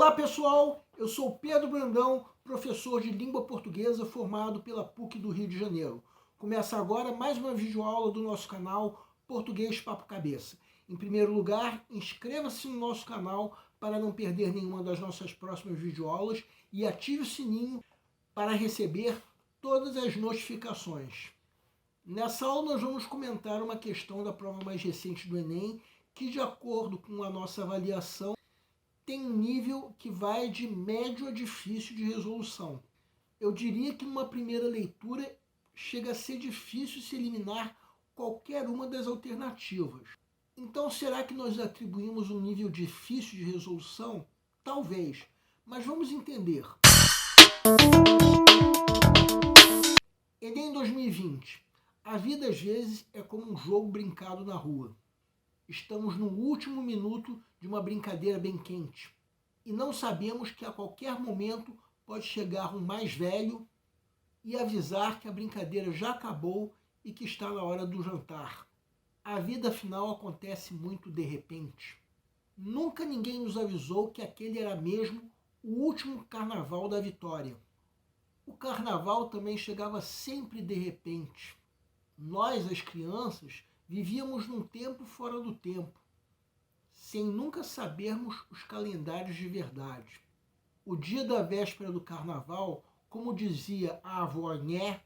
Olá pessoal, eu sou Pedro Brandão, professor de língua portuguesa formado pela PUC do Rio de Janeiro. Começa agora mais uma videoaula do nosso canal Português Papo Cabeça. Em primeiro lugar, inscreva-se no nosso canal para não perder nenhuma das nossas próximas videoaulas e ative o sininho para receber todas as notificações. Nessa aula nós vamos comentar uma questão da prova mais recente do Enem, que de acordo com a nossa avaliação, tem um nível que vai de médio a difícil de resolução. Eu diria que numa primeira leitura chega a ser difícil se eliminar qualquer uma das alternativas. Então será que nós atribuímos um nível difícil de resolução? Talvez, mas vamos entender. Enem 2020. A vida às vezes é como um jogo brincado na rua. Estamos no último minuto de uma brincadeira bem quente e não sabemos que a qualquer momento pode chegar um mais velho e avisar que a brincadeira já acabou e que está na hora do jantar. A vida afinal acontece muito de repente. Nunca ninguém nos avisou que aquele era mesmo o último carnaval da vitória. O carnaval também chegava sempre de repente. Nós, as crianças, vivíamos num tempo fora do tempo, sem nunca sabermos os calendários de verdade. O dia da véspera do carnaval, como dizia a avó Nhé,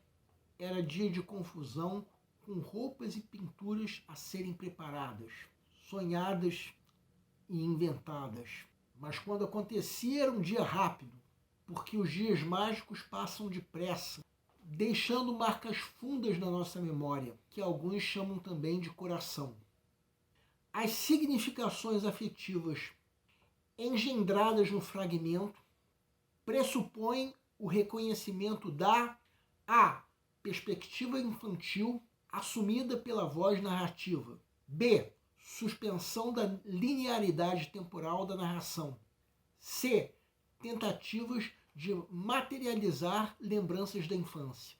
era dia de confusão, com roupas e pinturas a serem preparadas, sonhadas e inventadas. Mas quando acontecia era um dia rápido, porque os dias mágicos passam depressa, deixando marcas fundas na nossa memória, que alguns chamam também de coração. As significações afetivas engendradas no fragmento pressupõem o reconhecimento da A. Perspectiva infantil assumida pela voz narrativa. B. Suspensão da linearidade temporal da narração. C. Tentativas de materializar lembranças da infância.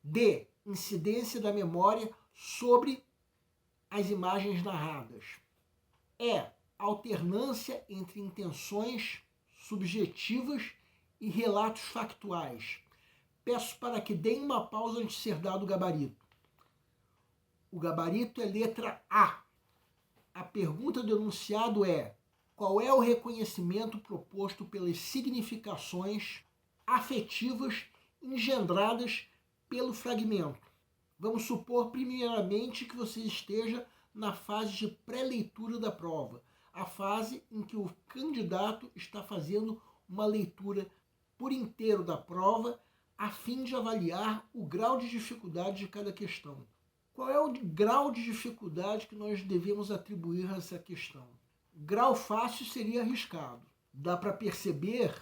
D. Incidência da memória sobre as imagens narradas. E. Alternância entre intenções subjetivas e relatos factuais. Peço para que deem uma pausa antes de ser dado o gabarito. O gabarito é letra A. A pergunta do enunciado é: qual é o reconhecimento proposto pelas significações afetivas engendradas pelo fragmento? Vamos supor, primeiramente, que você esteja na fase de pré-leitura da prova, a fase em que o candidato está fazendo uma leitura por inteiro da prova, a fim de avaliar o grau de dificuldade de cada questão. Qual é o grau de dificuldade que nós devemos atribuir a essa questão? Grau fácil seria arriscado. Dá para perceber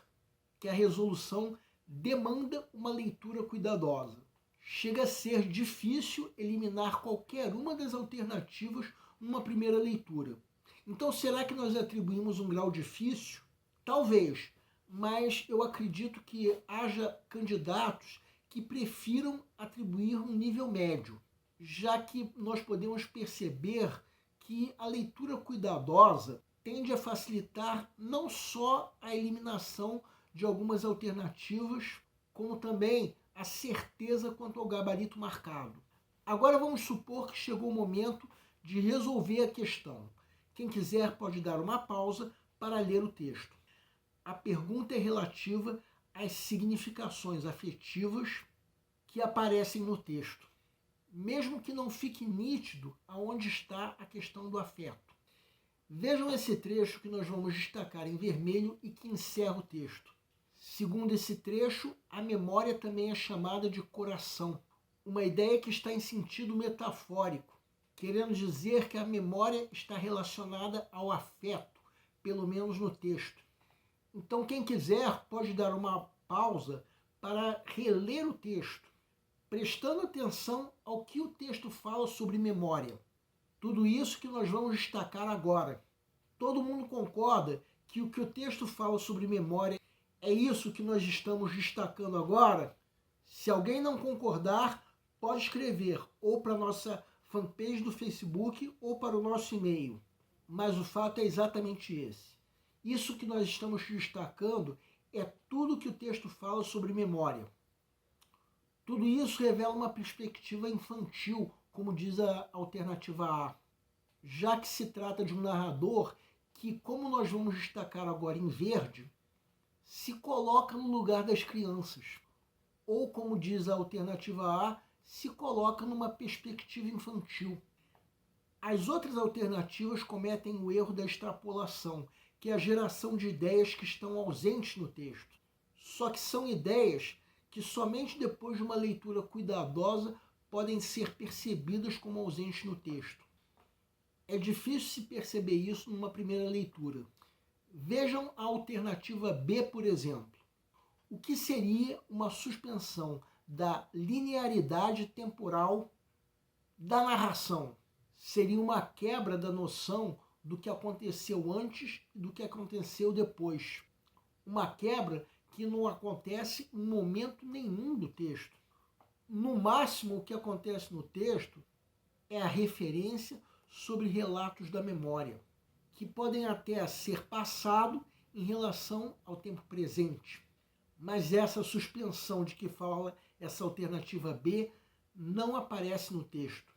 que a resolução demanda uma leitura cuidadosa. Chega a ser difícil eliminar qualquer uma das alternativas numa primeira leitura. Então, será que nós atribuímos um grau difícil? Talvez, mas eu acredito que haja candidatos que prefiram atribuir um nível médio, já que nós podemos perceber que a leitura cuidadosa tende a facilitar não só a eliminação de algumas alternativas, como também a certeza quanto ao gabarito marcado. Agora vamos supor que chegou o momento de resolver a questão. Quem quiser pode dar uma pausa para ler o texto. A pergunta é relativa às significações afetivas que aparecem no texto, mesmo que não fique nítido aonde está a questão do afeto. Vejam esse trecho que nós vamos destacar em vermelho e que encerra o texto. Segundo esse trecho, a memória também é chamada de coração, uma ideia que está em sentido metafórico, querendo dizer que a memória está relacionada ao afeto, pelo menos no texto. Então, quem quiser pode dar uma pausa para reler o texto, prestando atenção ao que o texto fala sobre memória. Tudo isso que nós vamos destacar agora. Todo mundo concorda que o texto fala sobre memória é isso que nós estamos destacando agora? Se alguém não concordar, pode escrever ou para a nossa fanpage do Facebook ou para o nosso e-mail. Mas o fato é exatamente esse. Isso que nós estamos destacando é tudo que o texto fala sobre memória. Tudo isso revela uma perspectiva infantil, como diz a alternativa A, já que se trata de um narrador que, como nós vamos destacar agora em verde, se coloca no lugar das crianças. Ou, como diz a alternativa A, se coloca numa perspectiva infantil. As outras alternativas cometem o erro da extrapolação, que é a geração de ideias que estão ausentes no texto. Só que são ideias que somente depois de uma leitura cuidadosa podem ser percebidas como ausentes no texto. É difícil se perceber isso numa primeira leitura. Vejam a alternativa B, por exemplo. O que seria uma suspensão da linearidade temporal da narração? Seria uma quebra da noção do que aconteceu antes e do que aconteceu depois. Uma quebra que não acontece em momento nenhum do texto. No máximo, o que acontece no texto é a referência sobre relatos da memória, que podem até ser passado em relação ao tempo presente. Mas essa suspensão de que fala essa alternativa B não aparece no texto,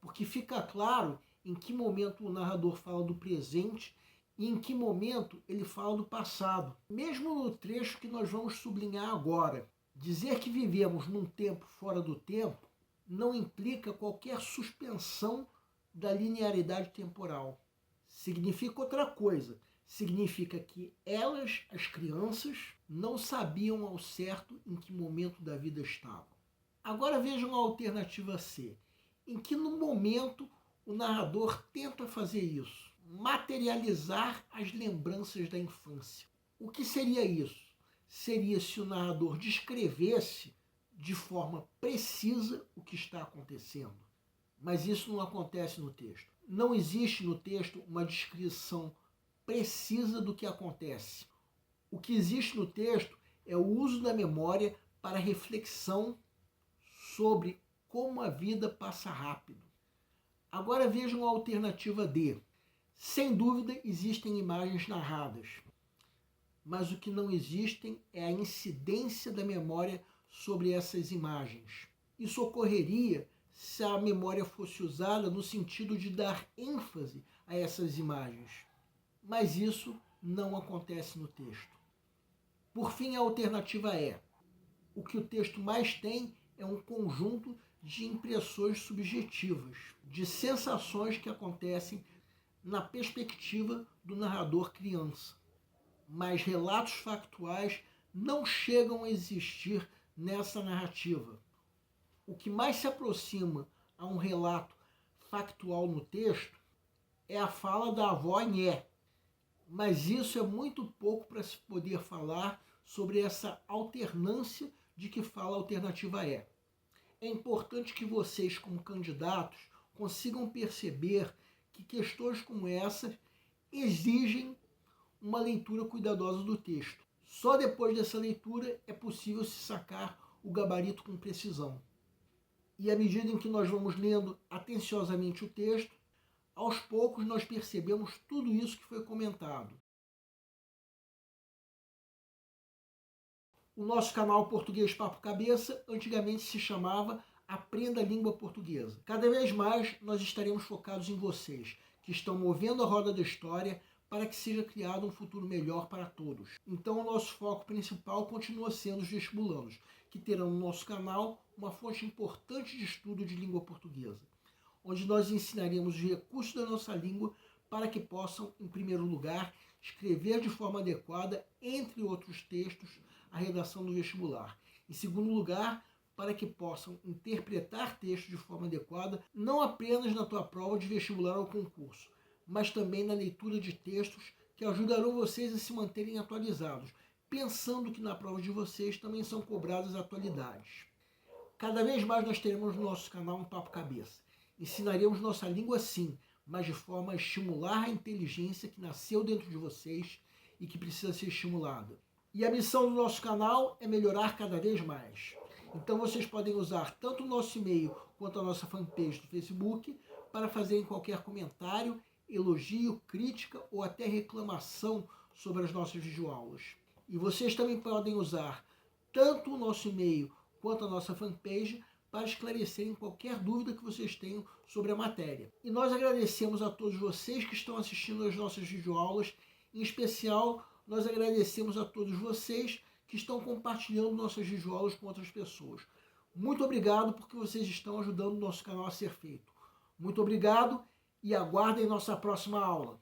porque fica claro em que momento o narrador fala do presente e em que momento ele fala do passado. Mesmo no trecho que nós vamos sublinhar agora, dizer que vivemos num tempo fora do tempo não implica qualquer suspensão da linearidade temporal. Significa outra coisa. Significa que elas, as crianças, não sabiam ao certo em que momento da vida estavam. Agora vejam a alternativa C, em que no momento o narrador tenta fazer isso, materializar as lembranças da infância. O que seria isso? Seria se o narrador descrevesse de forma precisa o que está acontecendo. Mas isso não acontece no texto. Não existe no texto uma descrição precisa do que acontece. O que existe no texto é o uso da memória para reflexão sobre como a vida passa rápido. Agora vejam a alternativa D. Sem dúvida existem imagens narradas, mas o que não existem é a incidência da memória sobre essas imagens. Isso ocorreria se a memória fosse usada no sentido de dar ênfase a essas imagens. Mas isso não acontece no texto. Por fim, a alternativa é: o que o texto mais tem é um conjunto de impressões subjetivas, de sensações que acontecem na perspectiva do narrador criança. Mas relatos factuais não chegam a existir nessa narrativa. O que mais se aproxima a um relato factual no texto é a fala da avó Nhé. Mas isso é muito pouco para se poder falar sobre essa alternância de que fala a alternativa E. É importante que vocês, como candidatos, consigam perceber que questões como essa exigem uma leitura cuidadosa do texto. Só depois dessa leitura é possível se sacar o gabarito com precisão. E à medida em que nós vamos lendo atenciosamente o texto, aos poucos nós percebemos tudo isso que foi comentado. O nosso canal Português Papo Cabeça antigamente se chamava Aprenda a Língua Portuguesa. Cada vez mais nós estaremos focados em vocês, que estão movendo a roda da história para que seja criado um futuro melhor para todos. Então o nosso foco principal continua sendo os vestibulandos, que terão no nosso canal uma fonte importante de estudo de língua portuguesa, onde nós ensinaremos os recursos da nossa língua para que possam, em primeiro lugar, escrever de forma adequada, entre outros textos, a redação do vestibular. Em segundo lugar, para que possam interpretar textos de forma adequada, não apenas na tua prova de vestibular ou concurso, mas também na leitura de textos que ajudarão vocês a se manterem atualizados, pensando que na prova de vocês também são cobradas atualidades. Cada vez mais nós teremos no nosso canal um Papo Cabeça. Ensinaremos nossa língua sim, mas de forma a estimular a inteligência que nasceu dentro de vocês e que precisa ser estimulada. E a missão do nosso canal é melhorar cada vez mais. Então vocês podem usar tanto o nosso e-mail quanto a nossa fanpage do Facebook para fazerem qualquer comentário, elogio, crítica ou até reclamação sobre as nossas videoaulas. E vocês também podem usar tanto o nosso e-mail quanto a nossa fanpage para esclarecerem qualquer dúvida que vocês tenham sobre a matéria. E nós agradecemos a todos vocês que estão assistindo às nossas videoaulas, em especial nós agradecemos a todos vocês que estão compartilhando nossas videoaulas com outras pessoas. Muito obrigado porque vocês estão ajudando o nosso canal a ser feito. Muito obrigado e aguardem nossa próxima aula.